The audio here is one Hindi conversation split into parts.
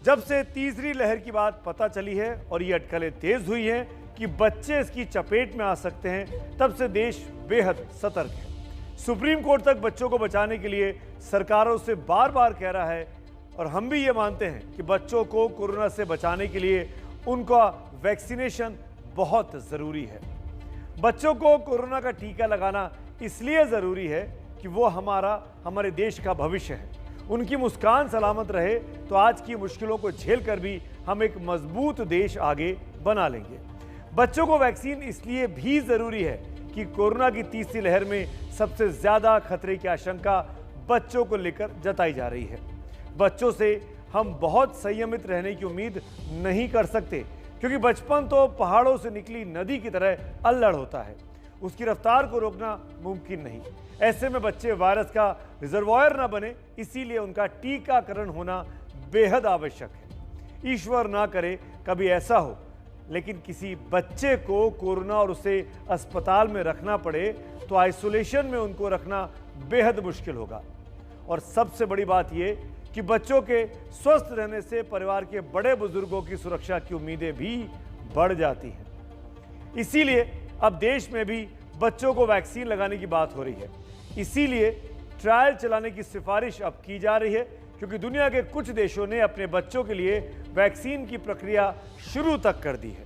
जब से तीसरी लहर की बात पता चली है और ये अटकलें तेज हुई हैं कि बच्चे इसकी चपेट में आ सकते हैं, तब से देश बेहद सतर्क है। सुप्रीम कोर्ट तक बच्चों को बचाने के लिए सरकारों से बार बार कह रहा है और हम भी ये मानते हैं कि बच्चों को कोरोना से बचाने के लिए उनका वैक्सीनेशन बहुत ज़रूरी है। बच्चों को कोरोना का टीका लगाना इसलिए ज़रूरी है कि वो हमारे देश का भविष्य है। उनकी मुस्कान सलामत रहे तो आज की मुश्किलों को झेल कर भी हम एक मजबूत देश आगे बना लेंगे। बच्चों को वैक्सीन इसलिए भी ज़रूरी है कि कोरोना की तीसरी लहर में सबसे ज़्यादा खतरे की आशंका बच्चों को लेकर जताई जा रही है। बच्चों से हम बहुत संयमित रहने की उम्मीद नहीं कर सकते, क्योंकि बचपन तो पहाड़ों से निकली नदी की तरह अल्लड़ होता है। उसकी रफ्तार को रोकना मुमकिन नहीं। ऐसे में बच्चे वायरस का रिजर्वॉयर ना बने, इसीलिए उनका टीकाकरण होना बेहद आवश्यक है। ईश्वर ना करे कभी ऐसा हो, लेकिन किसी बच्चे को कोरोना और उसे अस्पताल में रखना पड़े तो आइसोलेशन में उनको रखना बेहद मुश्किल होगा। और सबसे बड़ी बात यह कि बच्चों के स्वस्थ रहने से परिवार के बड़े बुजुर्गों की सुरक्षा की उम्मीदें भी बढ़ जाती हैं। इसीलिए अब देश में भी बच्चों को वैक्सीन लगाने की बात हो रही है। इसीलिए ट्रायल चलाने की सिफारिश अब की जा रही है, क्योंकि दुनिया के कुछ देशों ने अपने बच्चों के लिए वैक्सीन की प्रक्रिया शुरू तक कर दी है।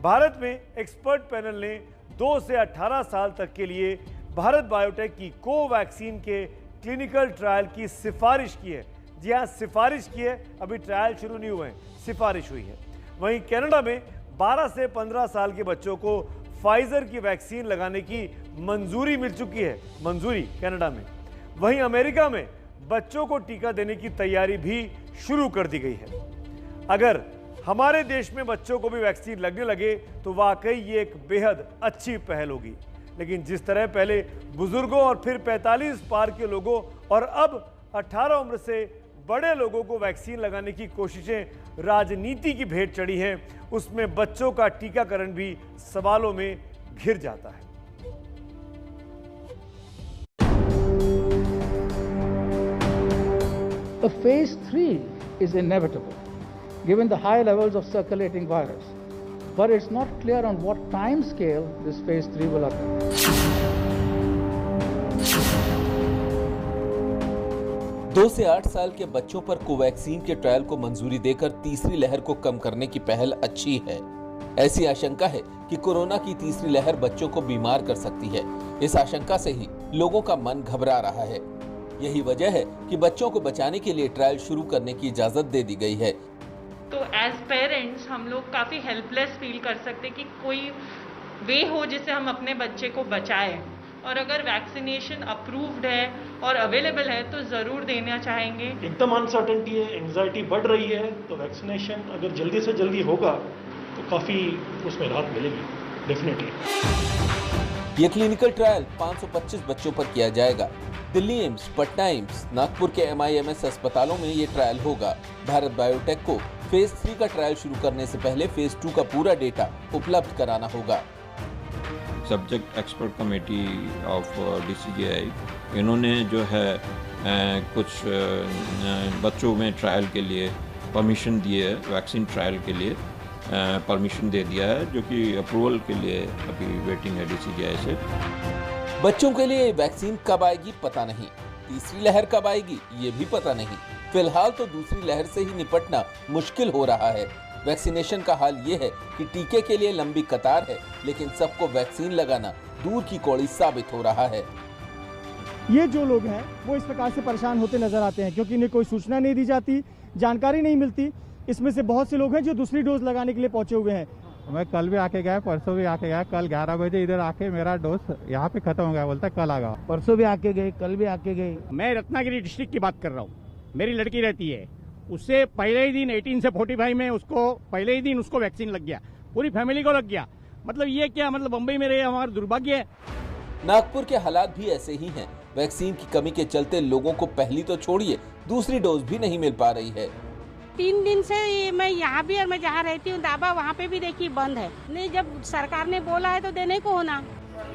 भारत में एक्सपर्ट पैनल ने 2 से 18 साल तक के लिए भारत बायोटेक की कोवैक्सीन के क्लिनिकल ट्रायल की सिफारिश की है। जी हाँ, सिफारिश की है, अभी ट्रायल शुरू नहीं हुए हैं, सिफारिश हुई है। वहीं कनाडा में 12 से 15 साल के बच्चों को फाइजर की वैक्सीन लगाने की मंजूरी मिल चुकी है, मंजूरी कनाडा में। वहीं अमेरिका में बच्चों को टीका देने की तैयारी भी शुरू कर दी गई है। अगर हमारे देश में बच्चों को भी वैक्सीन लगने लगे तो वाकई ये एक बेहद अच्छी पहल होगी। लेकिन जिस तरह पहले बुजुर्गों और फिर 45 पार के लोगों और अब 18 उम्र से बड़े लोगों को वैक्सीन लगाने की कोशिशें राजनीति की भेंट चढ़ी हैं, उसमें बच्चों का टीकाकरण भी सवालों में घिर जाता है। A phase 3 is inevitable, given the high levels of circulating virus, but it's not clear on what time scale this phase 3 will occur. 2 से 8 साल के बच्चों पर कोवैक्सीन के ट्रायल को मंजूरी देकर तीसरी लहर को कम करने की पहल अच्छी है। ऐसी आशंका है कि कोरोना की तीसरी लहर बच्चों को बीमार कर सकती है। इस आशंका से ही लोगों का मन घबरा रहा है। यही वजह है कि बच्चों को बचाने के लिए ट्रायल शुरू करने की इजाजत दे दी गई है। तो एज पेरेंट्स हम लोग काफ़ी हेल्पलेस फील कर सकते कि कोई वे हो जिससे हम अपने बच्चे को बचाएं, और अगर वैक्सीनेशन अप्रूव्ड है और अवेलेबल है तो ज़रूर देना चाहेंगे। एकदम अनसर्टेनिटी है, एंग्जाइटी बढ़ रही है, तो वैक्सीनेशन अगर जल्दी से जल्दी होगा तो काफ़ी उसमें राहत मिलेगी डेफिनेटली। ये क्लिनिकल ट्रायल 525 बच्चों पर किया जाएगा। दिल्ली एम्स, पटना एम्स, नागपुर के MIMS अस्पतालों में ये ट्रायल होगा। भारत बायोटेक को फेज 3 का ट्रायल शुरू करने से पहले फेज 2 का पूरा डेटा उपलब्ध कराना होगा। Subject expert committee of DCGI इन्होंने जो है कुछ बच्चों में ट्रायल के लिए परमिशन दी है, वैक्सीन ट्रायल के लिए परमिशन दे दिया है, जो कि अप्रूवल के लिए अभी वेटिंग है DCGI से। बच्चों के लिए वैक्सीन कब आएगी पता नहीं, तीसरी लहर कब आएगी ये भी पता नहीं। फिलहाल तो दूसरी लहर से ही निपटना मुश्किल हो रहा है। वैक्सीनेशन का हाल ये है कि टीके के लिए लंबी कतार है, लेकिन सबको वैक्सीन लगाना दूर की कौड़ी साबित हो रहा है। ये जो लोग हैं वो इस प्रकार से परेशान होते नजर आते हैं, क्योंकि इन्हें कोई सूचना नहीं दी जाती, जानकारी नहीं मिलती। इसमें से बहुत से लोग हैं जो दूसरी डोज लगाने के लिए पहुंचे हुए हैं। मैं कल भी आके गया, परसों भी आके गया, कल 11 बजे इधर आके मेरा डोज यहाँ पे खत्म हो गया, बोलता कल आगा। परसों भी आके गए, कल भी आके गए। मैं रत्नागिरी डिस्ट्रिक्ट की बात कर रहा हूँ, मेरी लड़की रहती है, उससे पहले ही दिन 18 से 45 में उसको पहले ही दिन उसको वैक्सीन लग गया, पूरी फैमिली को लग गया। मतलब ये क्या, मतलब बम्बई में रहे हमारा दुर्भाग्य है। नागपुर के हालात भी ऐसे ही हैं। वैक्सीन की कमी के चलते लोगों को पहली तो छोड़िए दूसरी डोज भी नहीं मिल पा रही है। 3 दिन से मैं यहाँ भी और मैं जहाँ रहती हूँ दाबा वहाँ पे भी देखिए बंद है। नहीं, जब सरकार ने बोला है तो देने को होना।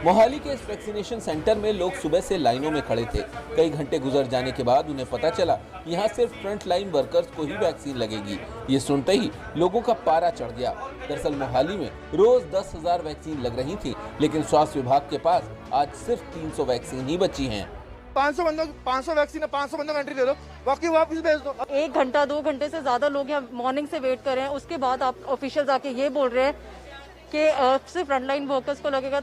मोहाली के इस वैक्सीनेशन सेंटर में लोग सुबह से लाइनों में खड़े थे। कई घंटे गुजर जाने के बाद उन्हें पता चला यहाँ सिर्फ फ्रंट लाइन वर्कर्स को ही वैक्सीन लगेगी। ये सुनते ही लोगों का पारा चढ़ गया। दरअसल मोहाली में रोज 10,000 वैक्सीन लग रही थी, लेकिन स्वास्थ्य विभाग के पास आज सिर्फ 300 वैक्सीन ही बची हैं। 500 वैक्सीन है, 500 बंदों को एंट्री दे दो, बाकी वापस भेज दो। 1 घंटा 2 घंटे से ज्यादा लोग यहाँ मॉर्निंग से वेट कर रहे हैं। उसके बाद आप ऑफिशियल्स आके ये बोल रहे हैं कि सिर्फ फ्रंटलाइन वर्कर्स को लगेगा।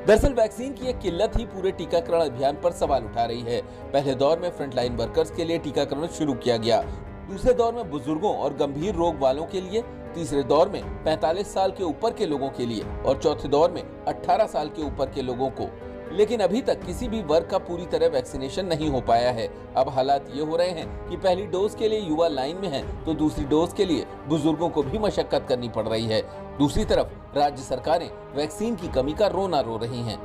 दरअसल वैक्सीन की एक किल्लत ही पूरे टीकाकरण अभियान पर सवाल उठा रही है। पहले दौर में फ्रंटलाइन वर्कर्स के लिए टीकाकरण शुरू किया गया, दूसरे दौर में बुजुर्गों और गंभीर रोग वालों के लिए, तीसरे दौर में 45 साल के ऊपर के लोगों के लिए और चौथे दौर में 18 साल के ऊपर के लोगों को। लेकिन अभी तक किसी भी वर्ग का पूरी तरह वैक्सीनेशन नहीं हो पाया है। अब हालात ये हो रहे हैं कि पहली डोज के लिए युवा लाइन में हैं, तो दूसरी डोज के लिए बुजुर्गों को भी मशक्कत करनी पड़ रही है। दूसरी तरफ राज्य सरकारें वैक्सीन की कमी का रोना रो रही हैं।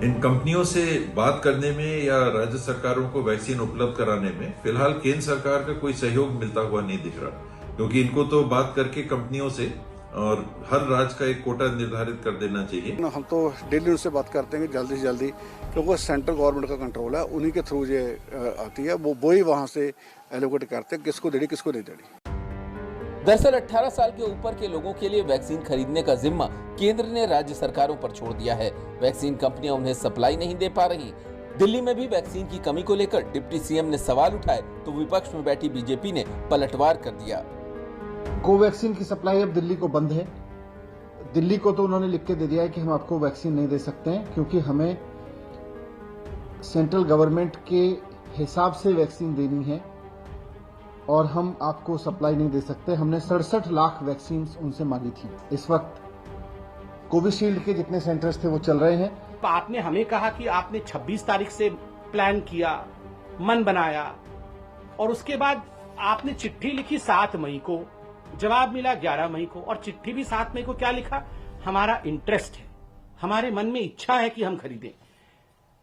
इन कंपनियों से बात करने में या राज्य सरकारों को वैक्सीन उपलब्ध कराने में फिलहाल केंद्र सरकार का कोई सहयोग मिलता हुआ नहीं दिख रहा, क्योंकि इनको तो बात करके कंपनियों से और हर राज्य का एक कोटा निर्धारित कर देना चाहिए। हम तो डेली उनसे बात करते हैं कि जल्दी से जल्दी, क्योंकि सेंट्रल गवर्नमेंट का कंट्रोल है, उन्हीं के थ्रू ये आती है, वो ही वहाँ से एलोकेट करते हैं किसको देनी किसको नहीं देनी। दरअसल 18 साल के ऊपर के लोगों के लिए वैक्सीन खरीदने का जिम्मा केंद्र ने राज्य सरकारों पर छोड़ दिया है। वैक्सीन कंपनियां उन्हें सप्लाई नहीं दे पा रही। दिल्ली में भी वैक्सीन की कमी को लेकर डिप्टी सीएम ने सवाल उठाए तो विपक्ष में बैठी बीजेपी ने पलटवार कर दिया। कोवैक्सीन की सप्लाई अब दिल्ली को बंद है। दिल्ली को तो उन्होंने लिख के दे दिया है कि हम आपको वैक्सीन नहीं दे सकते हैं, क्योंकि हमें सेंट्रल गवर्नमेंट के हिसाब से वैक्सीन देनी है और हम आपको सप्लाई नहीं दे सकते। हमने 67 लाख वैक्सीन उनसे मांगी थी। इस वक्त कोविशील्ड के जितने सेंटर्स थे वो चल रहे हैं। आपने हमें कहा कि आपने 26 तारीख से प्लान किया, मन बनाया, और उसके बाद आपने चिट्ठी लिखी 7 मई को, जवाब मिला 11 मई को, और चिट्ठी भी 7 मई को क्या लिखा? हमारा इंटरेस्ट है, हमारे मन में इच्छा है कि हम खरीदें।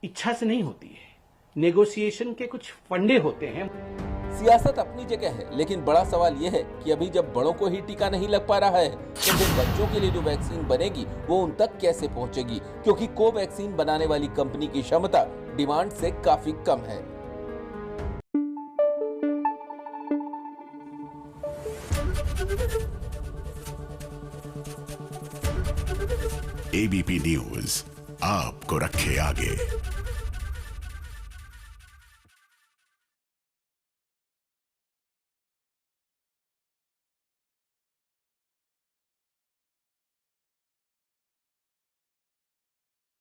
इच्छा से नहीं होती है, नेगोशिएशन के कुछ फंडे होते हैं। सियासत अपनी जगह है, लेकिन बड़ा सवाल यह है कि अभी जब बड़ों को ही टीका नहीं लग पा रहा है तो फिर बच्चों के लिए जो वैक्सीन बनेगी वो उन तक कैसे पहुंचेगी, क्योंकि कोवैक्सीन बनाने वाली कंपनी की क्षमता डिमांड से काफी कम है। एबीपी न्यूज आपको रखे आगे।